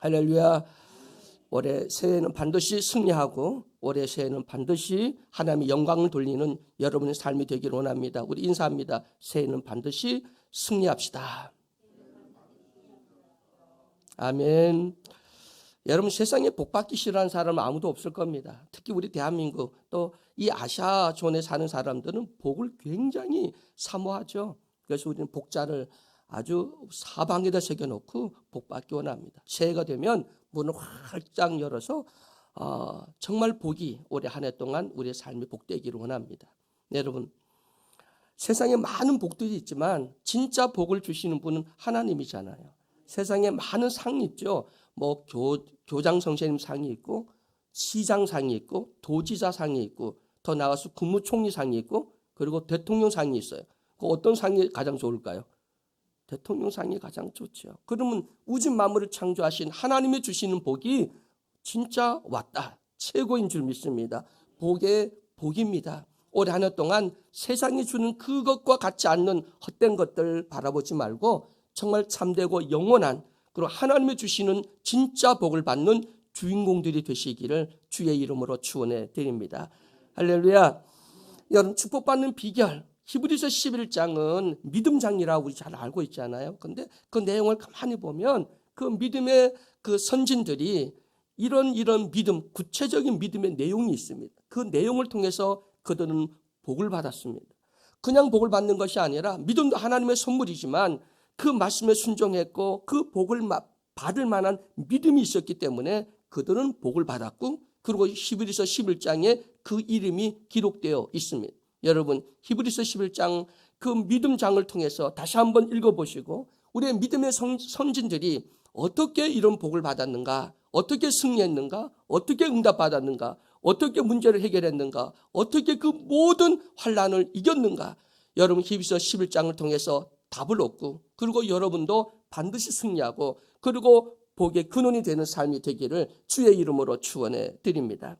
할렐루야. 올해 새해는 반드시 승리하고 올해 새해는 반드시 하나님의 영광을 돌리는 여러분의 삶이 되기를 원합니다. 우리 인사합니다. 새해는 반드시 승리합시다. 아멘. 여러분, 세상에 복 받기 싫어하는 사람은 아무도 없을 겁니다. 특히 우리 대한민국 또 이 아시아존에 사는 사람들은 복을 굉장히 사모하죠. 그래서 우리는 복자를 아주 사방에다 새겨놓고 복 받기 원합니다. 새해가 되면 문을 활짝 열어서 정말 복이 올해 한 해 동안 우리의 삶이 복되기를 원합니다. 여러분, 세상에 많은 복들이 있지만 진짜 복을 주시는 분은 하나님이잖아요. 세상에 많은 상이 있죠. 뭐 교장 선생님 상이 있고 시장 상이 있고 도지사 상이 있고 더 나아가서 국무총리 상이 있고 그리고 대통령 상이 있어요. 그 어떤 상이 가장 좋을까요? 대통령 상이 가장 좋죠. 그러면 우주 만물을 창조하신 하나님이 주시는 복이 진짜 왔다. 최고인 줄 믿습니다. 복의 복입니다. 올해 한 해 동안 세상이 주는 그것과 같지 않는 헛된 것들 바라보지 말고 정말 참되고 영원한 그리고 하나님이 주시는 진짜 복을 받는 주인공들이 되시기를 주의 이름으로 축원해 드립니다. 할렐루야. 여러분, 축복받는 비결 히브리서 11장은 믿음장이라고 우리 잘 알고 있잖아요. 그런데 그 내용을 가만히 보면 그 믿음의 그 선진들이 이런 믿음, 구체적인 믿음의 내용이 있습니다. 그 내용을 통해서 그들은 복을 받았습니다. 그냥 복을 받는 것이 아니라 믿음도 하나님의 선물이지만 그 말씀에 순종했고 그 복을 받을 만한 믿음이 있었기 때문에 그들은 복을 받았고 그리고 히브리서 11장에 그 이름이 기록되어 있습니다. 여러분, 히브리서 11장 그 믿음장을 통해서 다시 한번 읽어보시고 우리의 믿음의 선진들이 어떻게 이런 복을 받았는가, 어떻게 승리했는가, 어떻게 응답받았는가, 어떻게 문제를 해결했는가, 어떻게 그 모든 환난을 이겼는가, 여러분 히브리서 11장을 통해서 답을 얻고 그리고 여러분도 반드시 승리하고 그리고 복의 근원이 되는 삶이 되기를 주의 이름으로 축원해 드립니다.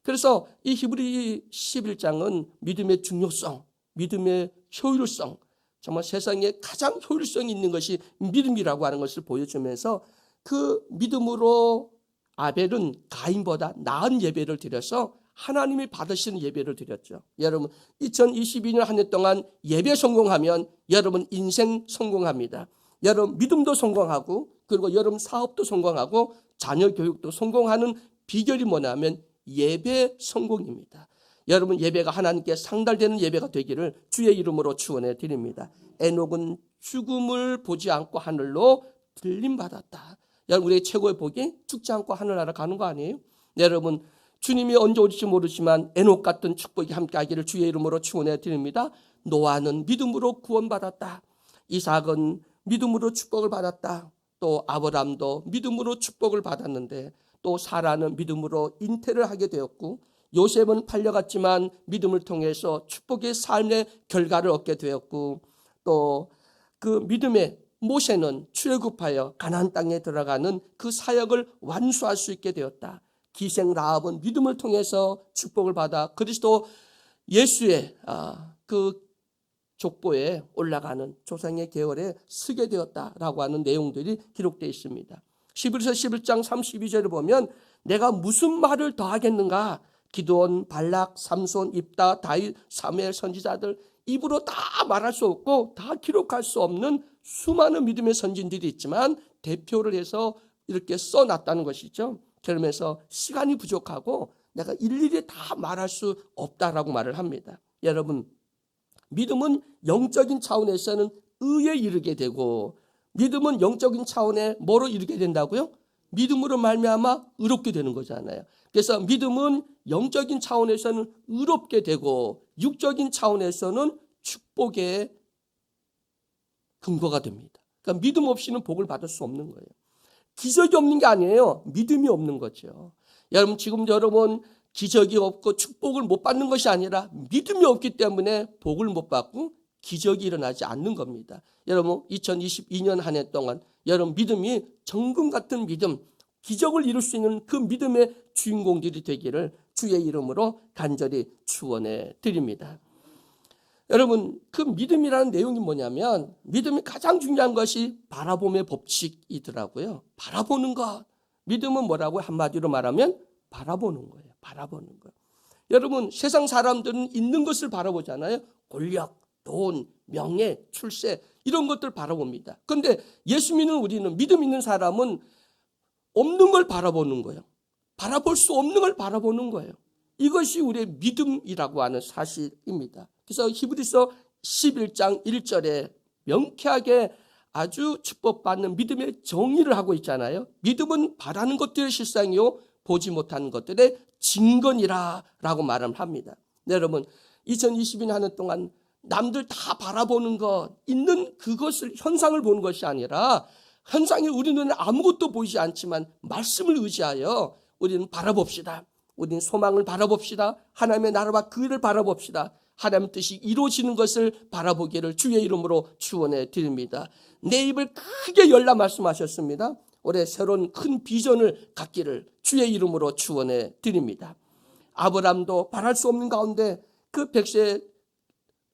그래서 이 히브리 11장은 믿음의 중요성, 믿음의 효율성, 정말 세상에 가장 효율성이 있는 것이 믿음이라고 하는 것을 보여주면서 그 믿음으로 아벨은 가인보다 나은 예배를 드려서 하나님이 받으시는 예배를 드렸죠. 여러분, 2022년 한 해 동안 예배 성공하면 여러분 인생 성공합니다. 여러분 믿음도 성공하고 그리고 여러분 사업도 성공하고 자녀 교육도 성공하는 비결이 뭐냐면 예배 성공입니다. 여러분 예배가 하나님께 상달되는 예배가 되기를 주의 이름으로 축원해 드립니다. 에녹은 죽음을 보지 않고 하늘로 들림받았다. 여러분 우리의 최고의 복이 죽지 않고 하늘나라 가는 거 아니에요? 여러분 주님이 언제 올지 모르지만 에녹 같은 축복이 함께하기를 주의 이름으로 축원해 드립니다. 노아는 믿음으로 구원받았다. 이삭은 믿음으로 축복을 받았다. 또 아브람도 믿음으로 축복을 받았는데 또 사라는 믿음으로 잉태를 하게 되었고 요셉은 팔려갔지만 믿음을 통해서 축복의 삶의 결과를 얻게 되었고 또 그 믿음의 모세는 출애굽하여 가나안 땅에 들어가는 그 사역을 완수할 수 있게 되었다. 기생 라합은 믿음을 통해서 축복을 받아 그리스도 예수의 그 족보에 올라가는 조상의 계열에 서게 되었다라고 하는 내용들이 기록되어 있습니다. 히브리서 11장 32절을 보면 내가 무슨 말을 더 하겠는가? 기드온, 발락, 삼손, 입다, 다윗, 사무엘 선지자들 입으로 다 말할 수 없고 다 기록할 수 없는 수많은 믿음의 선진들이 있지만 대표를 해서 이렇게 써놨다는 것이죠. 그러면서 시간이 부족하고 내가 일일이 다 말할 수 없다라고 말을 합니다. 여러분 믿음은 영적인 차원에서는 의에 이르게 되고 믿음은 영적인 차원에 뭐로 이르게 된다고요? 믿음으로 말미암아 의롭게 되는 거잖아요. 그래서 믿음은 영적인 차원에서는 의롭게 되고 육적인 차원에서는 축복의 근거가 됩니다. 그러니까 믿음 없이는 복을 받을 수 없는 거예요. 기적이 없는 게 아니에요. 믿음이 없는 거죠. 여러분 지금 여러분 기적이 없고 축복을 못 받는 것이 아니라 믿음이 없기 때문에 복을 못 받고 기적이 일어나지 않는 겁니다. 여러분 2022년 한 해 동안 여러분 믿음이 정금 같은 믿음, 기적을 이룰 수 있는 그 믿음의 주인공들이 되기를 주의 이름으로 간절히 축원해 드립니다. 여러분 그 믿음이라는 내용이 뭐냐면 믿음이 가장 중요한 것이 바라봄의 법칙이더라고요. 바라보는 것. 믿음은 뭐라고? 한마디로 말하면 바라보는 거예요. 바라보는 거예요. 여러분, 세상 사람들은 있는 것을 바라보잖아요. 권력, 돈, 명예, 출세 이런 것들 바라봅니다. 그런데 예수 믿는 우리는, 믿음 있는 사람은 없는 걸 바라보는 거예요. 바라볼 수 없는 걸 바라보는 거예요. 이것이 우리의 믿음이라고 하는 사실입니다. 그래서 히브리서 11장 1절에 명쾌하게 아주 축복받는 믿음의 정의를 하고 있잖아요. 믿음은 바라는 것들의 실상이요 보지 못하는 것들의 증거니라 라고 말을 합니다. 네, 여러분, 2022년 한 해 동안 남들 다 바라보는 것, 있는 그것을, 현상을 보는 것이 아니라 현상이 우리 눈에 아무것도 보이지 않지만 말씀을 의지하여 우리는 바라봅시다. 우리는 소망을 바라봅시다. 하나님의 나라와 그 일을 바라봅시다. 하나님의 뜻이 이루어지는 것을 바라보기를 주의 이름으로 축원해 드립니다. 내 입을 크게 열라 말씀하셨습니다. 올해 새로운 큰 비전을 갖기를 주의 이름으로 축원해 드립니다. 아브라함도 바랄 수 없는 가운데 그 100세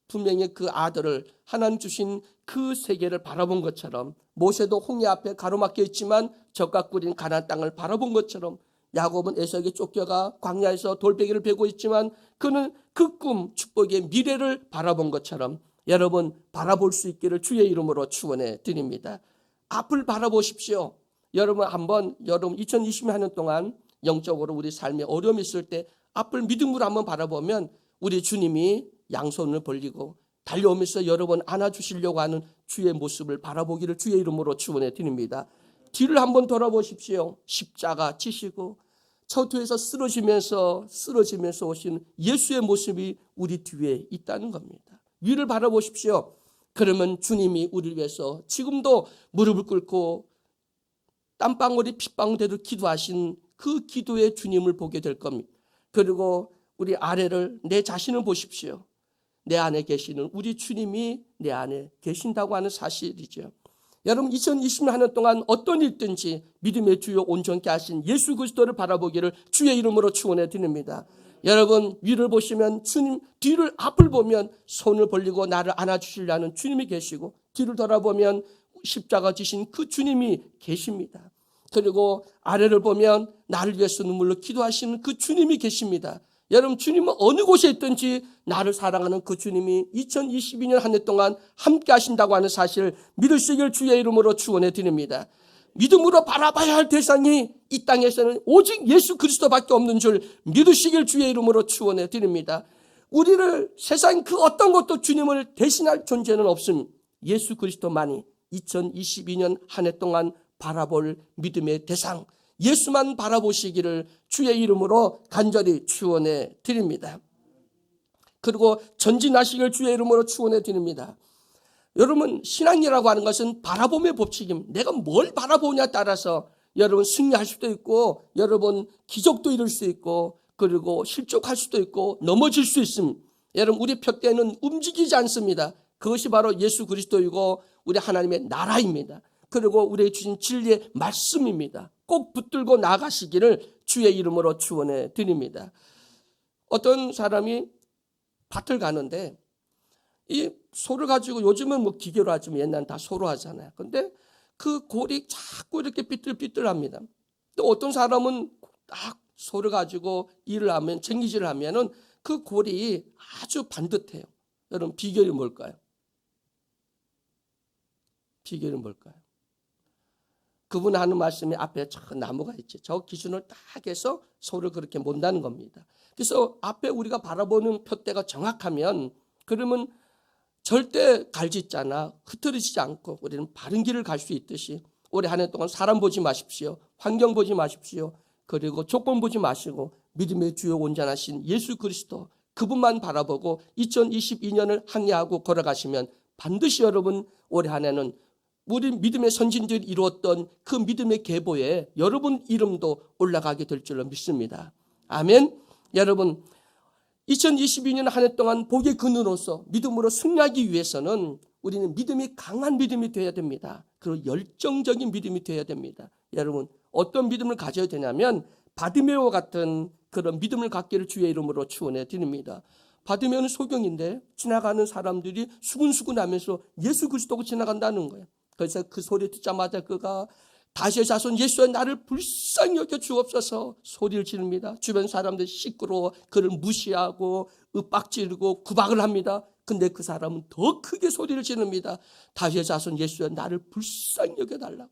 분명히 그 아들을 하나님 주신 그 세계를 바라본 것처럼, 모세도 홍해 앞에 가로막혀 있지만 적과 꿀인 가나안 땅을 바라본 것처럼, 야곱은 에서에게 쫓겨가 광야에서 돌베개를 베고 있지만 그는 그 꿈, 축복의 미래를 바라본 것처럼 여러분 바라볼 수 있기를 주의 이름으로 축원해 드립니다. 앞을 바라보십시오. 여러분 한번, 여러분 2020년 한 해 동안 영적으로 우리 삶에 어려움이 있을 때 앞을 믿음으로 한번 바라보면 우리 주님이 양손을 벌리고 달려오면서 여러분 안아주시려고 하는 주의 모습을 바라보기를 주의 이름으로 축원해 드립니다. 뒤를 한번 돌아보십시오. 십자가 지시고 처투에서 쓰러지면서 오신 예수의 모습이 우리 뒤에 있다는 겁니다. 위를 바라보십시오. 그러면 주님이 우리를 위해서 지금도 무릎을 꿇고 땀방울이 핏방울 되도록 기도하신 그 기도의 주님을 보게 될 겁니다. 그리고 우리 아래를, 내 자신을 보십시오. 내 안에 계시는 우리 주님이 내 안에 계신다고 하는 사실이죠. 여러분 2020년 한 해 동안 어떤 일든지 믿음의 주요 온전케 하신 예수 그리스도를 바라보기를 주의 이름으로 축원해 드립니다. 여러분 위를 보시면 주님, 뒤를 앞을 보면 손을 벌리고 나를 안아주시려는 주님이 계시고, 뒤를 돌아보면 십자가 지신 그 주님이 계십니다. 그리고 아래를 보면 나를 위해서 눈물로 기도하시는 그 주님이 계십니다. 여러분 주님은 어느 곳에 있든지 나를 사랑하는 그 주님이 2022년 한 해 동안 함께 하신다고 하는 사실을 믿으시길 주의 이름으로 축원해 드립니다. 믿음으로 바라봐야 할 대상이 이 땅에서는 오직 예수 그리스도밖에 없는 줄 믿으시길 주의 이름으로 축원해 드립니다. 우리를 세상 그 어떤 것도 주님을 대신할 존재는 없음. 예수 그리스도만이 2022년 한 해 동안 바라볼 믿음의 대상, 예수만 바라보시기를 주의 이름으로 간절히 축원해 드립니다. 그리고 전진하시길 주의 이름으로 축원해 드립니다. 여러분 신앙이라고 하는 것은 바라봄의 법칙입니다. 내가 뭘 바라보냐에 따라서 여러분 승리할 수도 있고, 여러분 기적도 이룰 수 있고, 그리고 실족할 수도 있고 넘어질 수 있습니다. 여러분 우리 푯대는 움직이지 않습니다. 그것이 바로 예수 그리스도이고 우리 하나님의 나라입니다. 그리고 우리에게 주신 진리의 말씀입니다. 꼭 붙들고 나가시기를 주의 이름으로 축원해 드립니다. 어떤 사람이 밭을 가는데 이 소를 가지고, 요즘은 뭐 기계로 하지만 옛날엔 다 소로 하잖아요. 근데 그 골이 자꾸 이렇게 삐뚤삐뚤합니다. 또 어떤 사람은 딱 소를 가지고 일을 하면, 쟁기질을 하면은 그 골이 아주 반듯해요. 여러분 비결이 뭘까요? 비결이 뭘까요? 그분 하는 말씀이 앞에 저 나무가 있지. 저 기준을 딱 해서 소를 그렇게 못다는 겁니다. 그래서 앞에 우리가 바라보는 푯대가 정확하면, 그러면 절대 갈짓자나 흐트러지지 않고 우리는 바른 길을 갈 수 있듯이 올해 한 해 동안 사람 보지 마십시오. 환경 보지 마십시오. 그리고 조건 보지 마시고 믿음의 주요 온전하신 예수 그리스도, 그분만 바라보고 2022년을 항해하고 걸어가시면 반드시 여러분 올해 한 해는 우리 믿음의 선진들이 이루었던 그 믿음의 계보에 여러분 이름도 올라가게 될 줄로 믿습니다. 아멘. 여러분 2022년 한 해 동안 복의 근원으로서 믿음으로 승리하기 위해서는 우리는 믿음이 강한 믿음이 되어야 됩니다. 그리고 열정적인 믿음이 되어야 됩니다. 여러분 어떤 믿음을 가져야 되냐면 바디메오와 같은 그런 믿음을 갖기를 주의 이름으로 축원해 드립니다. 바디메오는 소경인데 지나가는 사람들이 수근수근하면서 예수 그리스도가 지나간다는 거예요. 그래서 그 소리 듣자마자 그가 다시의 자손 예수의 나를 불쌍히 여겨 주옵소서 소리를 지릅니다. 주변 사람들 시끄러워 그를 무시하고 윽박지르고 구박을 합니다. 근데 그 사람은 더 크게 소리를 지릅니다. 다시의 자손 예수의 나를 불쌍히 여겨달라고.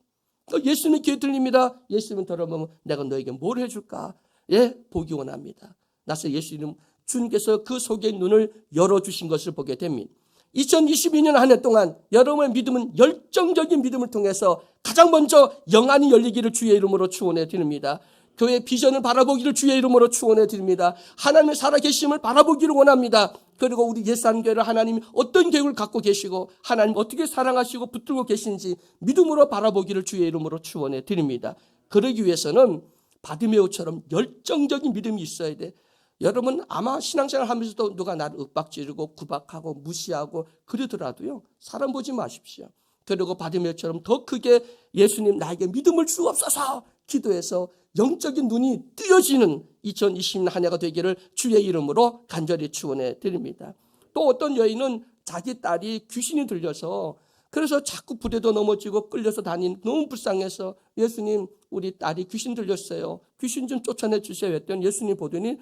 예수는 귀에 들립니다. 예수님은 돌아보면 내가 너에게 뭘 해줄까? 예, 보기 원합니다. 나서 예수님 주님께서 그 속의 눈을 열어주신 것을 보게 됩니다. 2022년 한 해 동안 여러분의 믿음은 열정적인 믿음을 통해서 가장 먼저 영안이 열리기를 주의 이름으로 축원해 드립니다. 교회의 비전을 바라보기를 주의 이름으로 축원해 드립니다. 하나님의 살아계심을 바라보기를 원합니다. 그리고 우리 예산교회를 하나님이 어떤 계획을 갖고 계시고 하나님 어떻게 사랑하시고 붙들고 계신지 믿음으로 바라보기를 주의 이름으로 축원해 드립니다. 그러기 위해서는 바디메오처럼 열정적인 믿음이 있어야 돼. 여러분 아마 신앙생활 하면서도 누가 나를 윽박지르고 구박하고 무시하고 그러더라도요, 사람 보지 마십시오. 그리고 바디메오처럼 더 크게 예수님 나에게 믿음을 주옵소서 기도해서 영적인 눈이 뜨여지는 2020년 한 해가 되기를 주의 이름으로 간절히 축원해 드립니다. 또 어떤 여인은 자기 딸이 귀신이 들려서 그래서 자꾸 불에도 넘어지고 끌려서 다니는 너무 불쌍해서 예수님 우리 딸이 귀신 들렸어요. 귀신 좀 쫓아내 주세요 했더니 예수님 보더니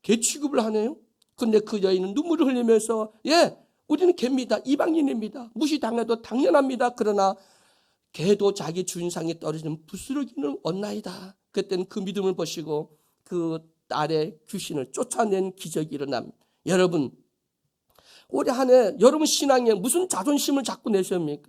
개 취급을 하네요. 근데 그 여인은 눈물을 흘리면서 예, 우리는 개입니다. 이방인입니다. 무시당해도 당연합니다. 그러나 개도 자기 주인상에 떨어지는 부스러기는 얻나이다. 그때는 그 믿음을 보시고 그 딸의 귀신을 쫓아낸 기적이 일어납니다. 여러분 올해 한 해 여러분 신앙에 무슨 자존심을 자꾸 내세웁니까?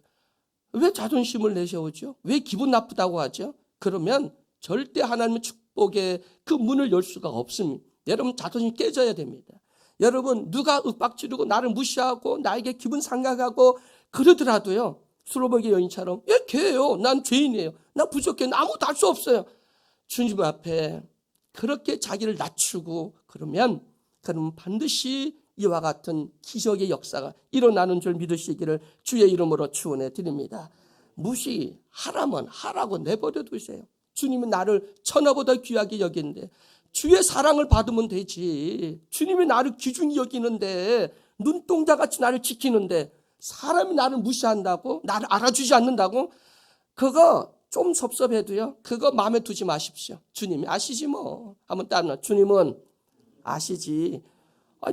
왜 자존심을 내세우죠? 왜 기분 나쁘다고 하죠? 그러면 절대 하나님의 축복의 그 문을 열 수가 없습니다. 여러분 자존심 깨져야 됩니다. 여러분 누가 윽박지르고 나를 무시하고 나에게 기분 상하고 그러더라도요, 수로보기 여인처럼 예, 걔예요. 난 죄인이에요. 나 부족해. 나 아무것도 할 수 없어요. 주님 앞에 그렇게 자기를 낮추고 그러면 반드시 이와 같은 기적의 역사가 일어나는 줄 믿으시기를 주의 이름으로 축원해 드립니다. 무시하라면 하라고 내버려 두세요. 주님은 나를 천하보다 귀하게 여기는데 주의 사랑을 받으면 되지. 주님이 나를 귀중히 여기는데 눈동자같이 나를 지키는데 사람이 나를 무시한다고? 나를 알아주지 않는다고? 그거 좀 섭섭해도요, 그거 마음에 두지 마십시오. 주님이 아시지 뭐. 한번 따라 주님은 아시지.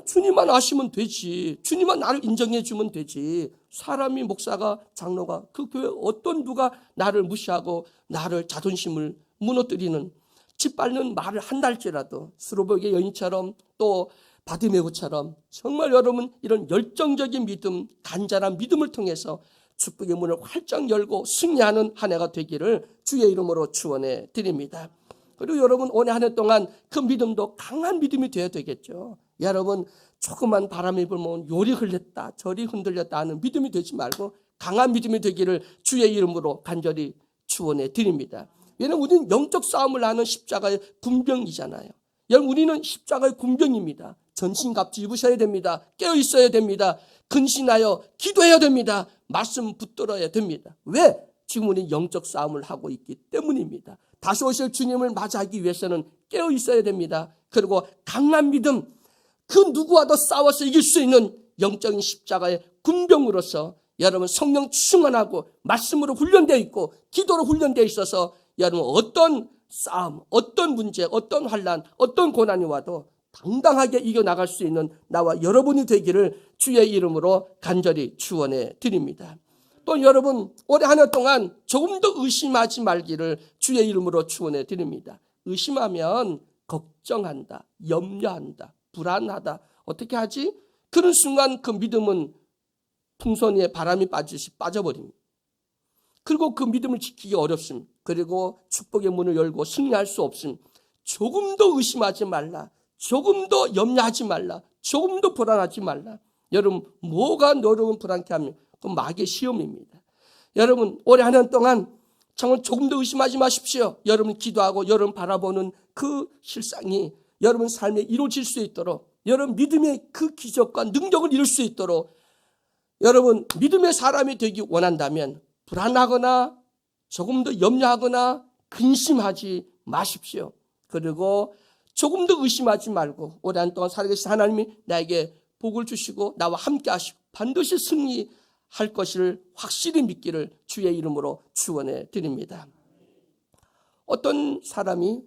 주님만 아시면 되지. 주님만 나를 인정해 주면 되지. 사람이 목사가 장로가 그 교회 어떤 누가 나를 무시하고 나를 자존심을 무너뜨리는 짓밟는 말을 한달째라도 스로보의 여인처럼 또 바디메오처럼 정말 여러분 이런 열정적인 믿음, 간절한 믿음을 통해서 축복의 문을 활짝 열고 승리하는 한 해가 되기를 주의 이름으로 축원해 드립니다. 그리고 여러분 올해 한 해 동안 그 믿음도 강한 믿음이 되어야 되겠죠. 여러분 조그만 바람이 불면 요리 흘렸다 저리 흔들렸다 하는 믿음이 되지 말고 강한 믿음이 되기를 주의 이름으로 간절히 축원해 드립니다. 왜냐하면 우리는 영적 싸움을 하는 십자가의 군병이잖아요. 여러분 우리는 십자가의 군병입니다. 전신갑주 입으셔야 됩니다. 깨어 있어야 됩니다. 근신하여 기도해야 됩니다. 말씀 붙들어야 됩니다. 왜? 지금 우리는 영적 싸움을 하고 있기 때문입니다. 다시 오실 주님을 맞이하기 위해서는 깨어 있어야 됩니다. 그리고 강한 믿음, 그 누구와도 싸워서 이길 수 있는 영적인 십자가의 군병으로서 여러분 성령 충만하고 말씀으로 훈련되어 있고 기도로 훈련되어 있어서 여러분 어떤 싸움, 어떤 문제, 어떤 환난, 어떤 고난이 와도 당당하게 이겨나갈 수 있는 나와 여러분이 되기를 주의 이름으로 간절히 축원해 드립니다. 또 여러분 올해 한 해 동안 조금 더 의심하지 말기를 주의 이름으로 축원해 드립니다. 의심하면 걱정한다, 염려한다, 불안하다. 어떻게 하지? 그런 순간 그 믿음은 풍선에 바람이 빠지듯이 빠져버립니다. 그리고 그 믿음을 지키기 어렵습니다. 그리고 축복의 문을 열고 승리할 수 없습니다. 조금 더 의심하지 말라. 조금 더 염려하지 말라. 조금 더 불안하지 말라. 여러분 뭐가 여러분 불안케 합니까? 그건 마귀의 시험입니다. 여러분 올해 한 해 동안 정말 조금 더 의심하지 마십시오. 여러분 기도하고 여러분 바라보는 그 실상이 여러분 삶에 이루어질 수 있도록 여러분 믿음의 그 기적과 능력을 이룰 수 있도록 여러분 믿음의 사람이 되기 원한다면 불안하거나 조금 더 염려하거나 근심하지 마십시오. 그리고 조금 더 의심하지 말고 올해 한 동안 살아계신 하나님이 나에게 복을 주시고 나와 함께 하시고 반드시 승리할 것을 확실히 믿기를 주의 이름으로 축원해 드립니다. 어떤 사람이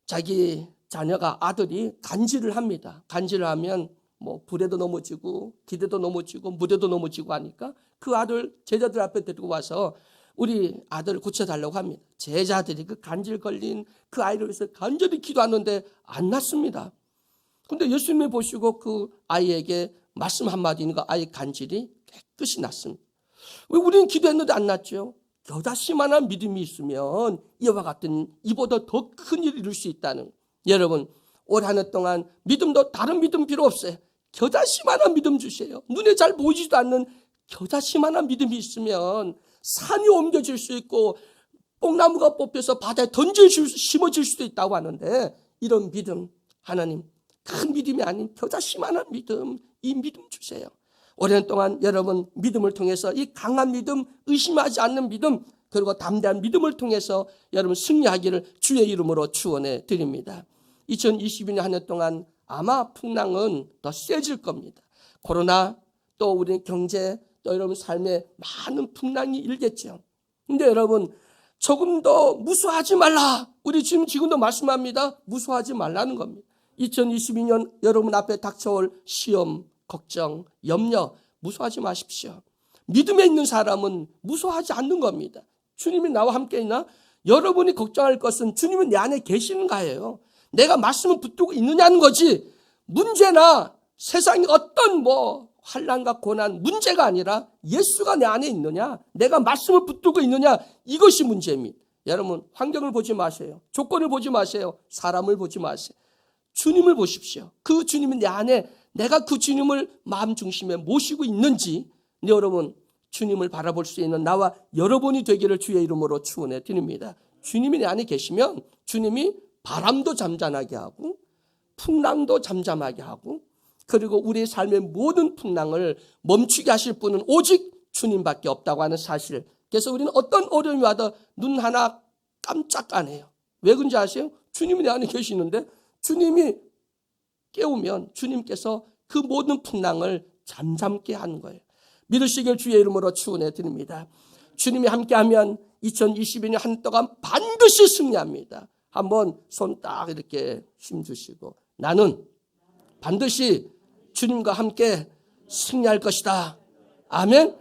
자기 자녀가 아들이 간질을 합니다. 간질을 하면 뭐 불에도 넘어지고 기대도 넘어지고 무대도 넘어지고 하니까 그 아들 제자들 앞에 데리고 와서 우리 아들을 고쳐달라고 합니다. 제자들이 그 간질 걸린 그 아이를 위해서 간절히 기도하는데 안 낫습니다. 근데 예수님이 보시고 그 아이에게 말씀 한마디니까 아이 간질이 깨끗이 낫습니다. 왜 우리는 기도했는데 안 낫죠? 겨자씨만한 믿음이 있으면 이와 같은 이보다 더 큰 일을 이룰 수 있다는. 여러분, 올 한 해 동안 믿음도 다른 믿음 필요 없어요. 겨자씨만한 믿음 주세요. 눈에 잘 보이지도 않는 겨자씨만한 믿음이 있으면 산이 옮겨질 수 있고 뽕나무가 뽑혀서 바다에 심어질 수도 있다고 하는데, 이런 믿음, 하나님 큰 믿음이 아닌 겨자씨만한 믿음, 이 믿음 주세요. 오랜 동안 여러분 믿음을 통해서 이 강한 믿음, 의심하지 않는 믿음, 그리고 담대한 믿음을 통해서 여러분 승리하기를 주의 이름으로 축원해 드립니다. 2022년 한 해 동안 아마 풍랑은 더 세질 겁니다. 코로나, 또 우리 경제, 또 여러분 삶에 많은 풍랑이 일겠죠. 근데 여러분 조금 더 무수하지 말라. 우리 지금도 말씀합니다. 무수하지 말라는 겁니다. 2022년 여러분 앞에 닥쳐올 시험, 걱정, 염려 무수하지 마십시오. 믿음에 있는 사람은 무수하지 않는 겁니다. 주님이 나와 함께 있나? 여러분이 걱정할 것은 주님은 내 안에 계시는가예요. 내가 말씀을 붙들고 있느냐는 거지, 문제나 세상의 어떤 환난과 고난, 문제가 아니라 예수가 내 안에 있느냐, 내가 말씀을 붙들고 있느냐, 이것이 문제입니다. 여러분 환경을 보지 마세요. 조건을 보지 마세요. 사람을 보지 마세요. 주님을 보십시오. 그 주님이 내 안에, 내가 그 주님을 마음 중심에 모시고 있는지, 여러분 주님을 바라볼 수 있는 나와 여러분이 되기를 주의 이름으로 축원해 드립니다. 주님이 내 안에 계시면 주님이 바람도 잠잠하게 하고 풍랑도 잠잠하게 하고, 그리고 우리의 삶의 모든 풍랑을 멈추게 하실 분은 오직 주님밖에 없다고 하는 사실. 그래서 우리는 어떤 어려움이 와도 눈 하나 깜짝 안 해요. 왜 그런지 아세요? 주님이 내 안에 계시는데, 주님이 깨우면 주님께서 그 모든 풍랑을 잠잠게 하는 거예요. 믿으시길 주의 이름으로 축원해 드립니다. 주님이 함께하면 2022년 한 해 동안 반드시 승리합니다. 한번 손 딱 이렇게 힘주시고, 나는 반드시 주님과 함께 승리할 것이다. 아멘.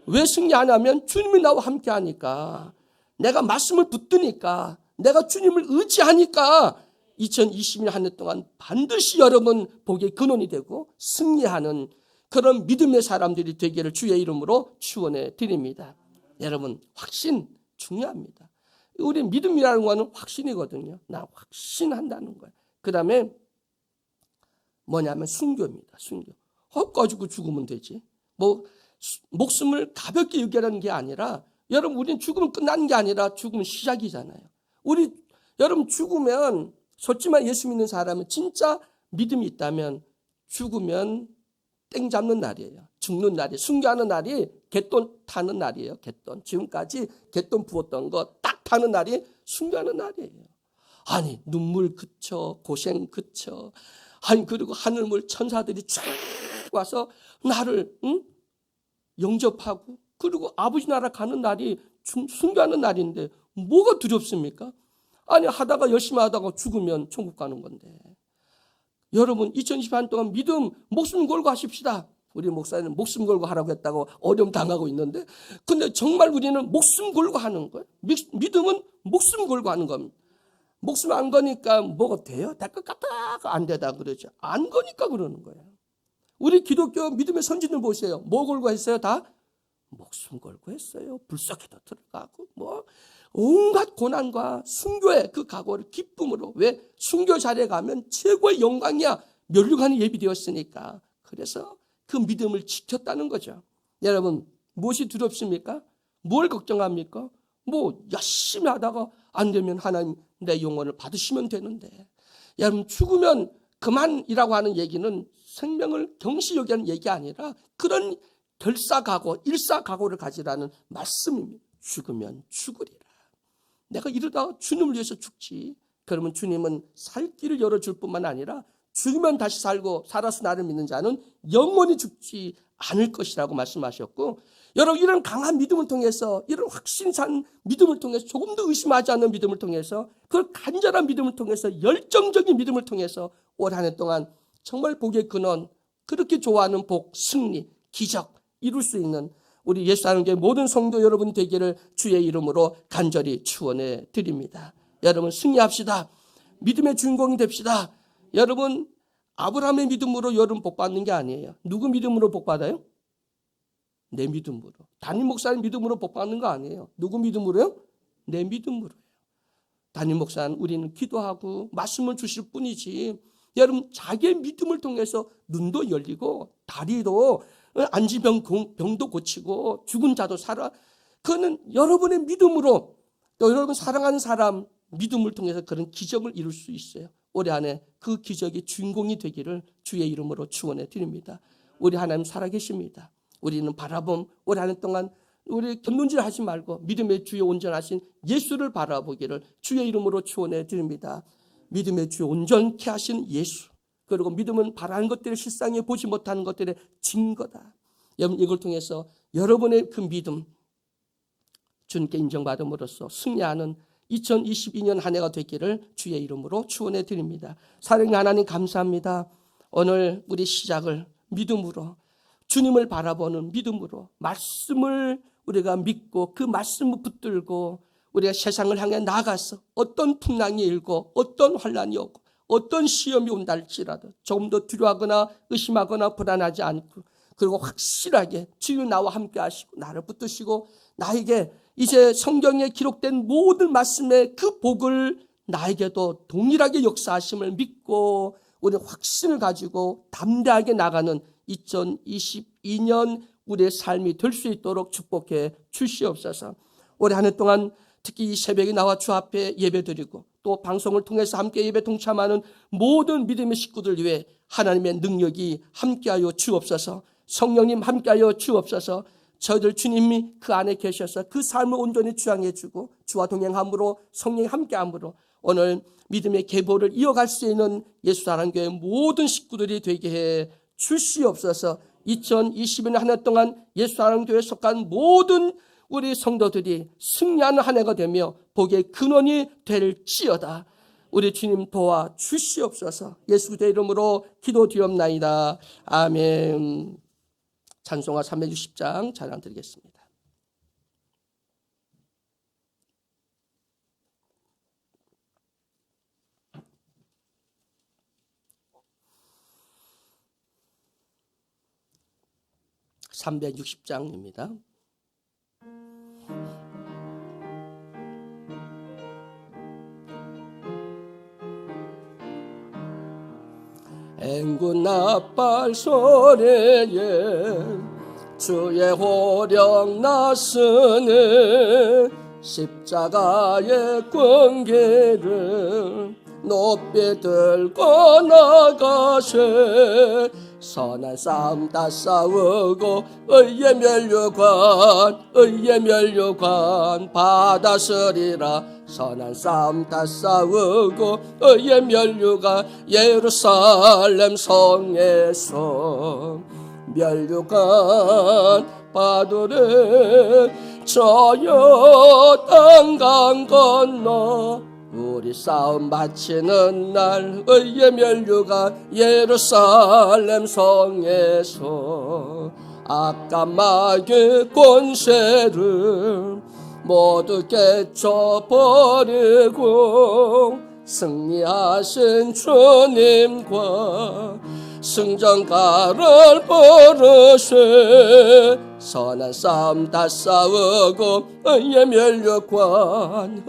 왜 승리하냐면 주님이 나와 함께 하니까, 내가 말씀을 붙드니까, 내가 주님을 의지하니까 2020년 한 해 동안 반드시 여러분 복의 근원이 되고 승리하는 그런 믿음의 사람들이 되기를 주의 이름으로 축원해 드립니다. 여러분 확신 중요합니다. 우리 믿음이라는 거는 확신이거든요. 나 확신한다는 거예요. 그 다음에 뭐냐면 순교입니다. 순교. 가지고 죽으면 되지. 목숨을 가볍게 여기라는 게 아니라, 여러분 우리는 죽으면 끝나는 게 아니라 죽으면 시작이잖아요. 여러분 죽으면, 솔직히 예수 믿는 사람은 진짜 믿음이 있다면 죽으면 땡 잡는 날이에요. 죽는 날이, 순교하는 날이 갯돈 타는 날이에요. 갯돈. 지금까지 갯돈 부었던 거 딱 타는 날이 순교하는 날이에요. 아니 눈물 그쳐, 고생 그쳐, 아니 그리고 하늘물 천사들이 쫙 와서 나를 영접하고, 그리고 아버지 나라 가는 날이 순교하는 날인데 뭐가 두렵습니까? 아니 하다가 열심히 하다가 죽으면 천국 가는 건데. 여러분 2020년 동안 믿음 목숨 걸고 하십시다. 우리 목사님 목숨 걸고 하라고 했다고 어려움 당하고 있는데, 근데 정말 우리는 목숨 걸고 하는 거예요. 믿음은 목숨 걸고 하는 겁니다. 목숨 안 거니까 뭐가 돼요? 될 것 같다 안 되다 그러죠. 안 거니까 그러는 거예요. 우리 기독교 믿음의 선진들 보세요. 뭐 걸고 했어요? 다 목숨 걸고 했어요. 불쌍히도 들어가고 온갖 고난과 순교의 그 각오를 기쁨으로. 왜? 순교 자리에 가면 최고의 영광이야. 면류관이 예비되었으니까. 그래서 그 믿음을 지켰다는 거죠. 여러분 무엇이 두렵습니까? 뭘 걱정합니까? 열심히 하다가 안 되면 하나님 내 영혼을 받으시면 되는데. 여러분 죽으면 그만이라고 하는 얘기는 생명을 경시 여기는 얘기 아니라 그런 결사각오, 일사각오를 가지라는 말씀입니다. 죽으면 죽으리라. 내가 이러다가 주님을 위해서 죽지. 그러면 주님은 살 길을 열어줄 뿐만 아니라 죽으면 다시 살고 살아서 나를 믿는 자는 영원히 죽지 않을 것이라고 말씀하셨고, 여러분, 이런 강한 믿음을 통해서, 이런 확신찬 믿음을 통해서, 조금도 의심하지 않는 믿음을 통해서, 그 간절한 믿음을 통해서, 열정적인 믿음을 통해서 올 한 해 동안 정말 복의 근원, 그렇게 좋아하는 복, 승리, 기적 이룰 수 있는 우리 예수하나님의 모든 성도 여러분 되기를 주의 이름으로 간절히 축원해 드립니다. 여러분, 승리합시다. 믿음의 주인공이 됩시다. 여러분, 아브라함의 믿음으로 여러분 복 받는 게 아니에요. 누구 믿음으로 복 받아요? 내 믿음으로. 담임 목사님 믿음으로 복 받는 거 아니에요. 누구 믿음으로요? 내 믿음으로요. 담임 목사는 우리는 기도하고 말씀을 주실 뿐이지, 여러분 자기의 믿음을 통해서 눈도 열리고 다리도 안지병도 고치고 죽은 자도 살아. 그거는 여러분의 믿음으로, 또 여러분 사랑하는 사람 믿음을 통해서 그런 기적을 이룰 수 있어요. 올해 안에 그 기적의 주인공이 되기를 주의 이름으로 축원해 드립니다. 우리 하나님 살아계십니다. 우리는 바라봄, 올해 한 해 동안 우리 견눈질 하지 말고 믿음의 주에 온전하신 예수를 바라보기를 주의 이름으로 축원해 드립니다. 믿음의 주에 온전케 하신 예수, 그리고 믿음은 바라는 것들을 실상에 보지 못하는 것들의 증거다. 여러분, 이걸 통해서 여러분의 그 믿음 주님께 인정받음으로써 승리하는 2022년 한 해가 되기를 주의 이름으로 축원해 드립니다. 사랑의 하나님, 감사합니다. 오늘 우리 시작을 믿음으로, 주님을 바라보는 믿음으로, 말씀을 우리가 믿고 그 말씀을 붙들고 우리가 세상을 향해 나가서 어떤 풍랑이 일고 어떤 환란이 오고 어떤 시험이 온다 할지라도 조금 더 두려워하거나 의심하거나 불안하지 않고, 그리고 확실하게 주님 나와 함께 하시고 나를 붙드시고 나에게 이제 성경에 기록된 모든 말씀의 그 복을 나에게도 동일하게 역사하심을 믿고 우리 확신을 가지고 담대하게 나가는 2022년 우리의 삶이 될 수 있도록 축복해 주시옵소서. 올해 한 해 동안 특히 이 새벽에 나와 주 앞에 예배드리고 또 방송을 통해서 함께 예배 동참하는 모든 믿음의 식구들 위해 하나님의 능력이 함께하여 주옵소서. 성령님 함께하여 주옵소서. 저희들 주님이 그 안에 계셔서 그 삶을 온전히 주장해 주고 주와 동행함으로 성령이 함께함으로 오늘 믿음의 계보를 이어갈 수 있는 예수사랑교회 모든 식구들이 되게 해 주시옵소서. 2020년 한 해 동안 예수사랑교회에 속한 모든 우리 성도들이 승리하는 한 해가 되며 복의 근원이 될지어다. 우리 주님 도와 주시옵소서. 예수 그리스도의 이름으로 기도드리옵나이다. 아멘. 찬송가 360장 찬양 드리겠습니다. (360장입니다) 앵군 나팔 소리에 주의 호령 나서네 십자가의 권계를 높이 들고 나가세 선한 싸움 다 싸우고 의의 면류관 받아서리라. 선한 싸움 다 싸우고 의의 면류관 예루살렘 성에서 면류관 받으래. 저 요단강 건너 우리 싸움 마치는 날 의의 면류관 예루살렘 성에서 악감마귀 권세를 모두 깨쳐버리고 승리하신 주님과 승전가를 부르세. 선한 싸움 다 싸우고 의의 면류관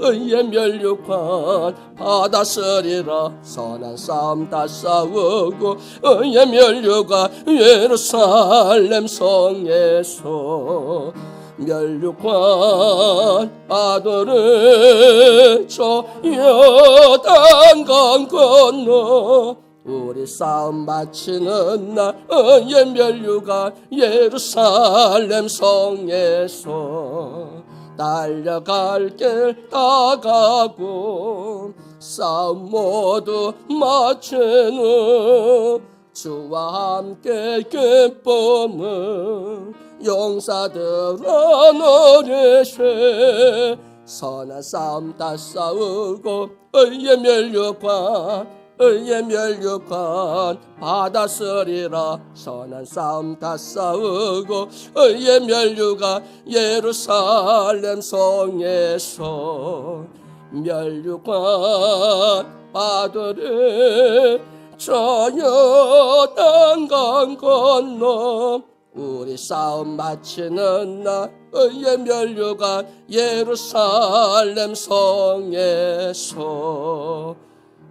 받아서리라. 선한 싸움 다 싸우고 의의 면류관 예루살렘 성에서 면류관 받으래. 저 요단강 건너 우리 싸움 마치는 날 의의 면류관 예루살렘 성에서 달려갈 길 다가고 싸움 모두 마친 후 주와 함께 기쁨은 용사들아 노래세 선한 싸움 다 싸우고 의의 멸류관 받았으리라. 선한 싸움 다 싸우고 의의 멸류관 예루살렘 성에서 멸류관 받으리. 저 요단강 건너 우리 싸움 마치는 날 의의 멸류관 예루살렘 성에서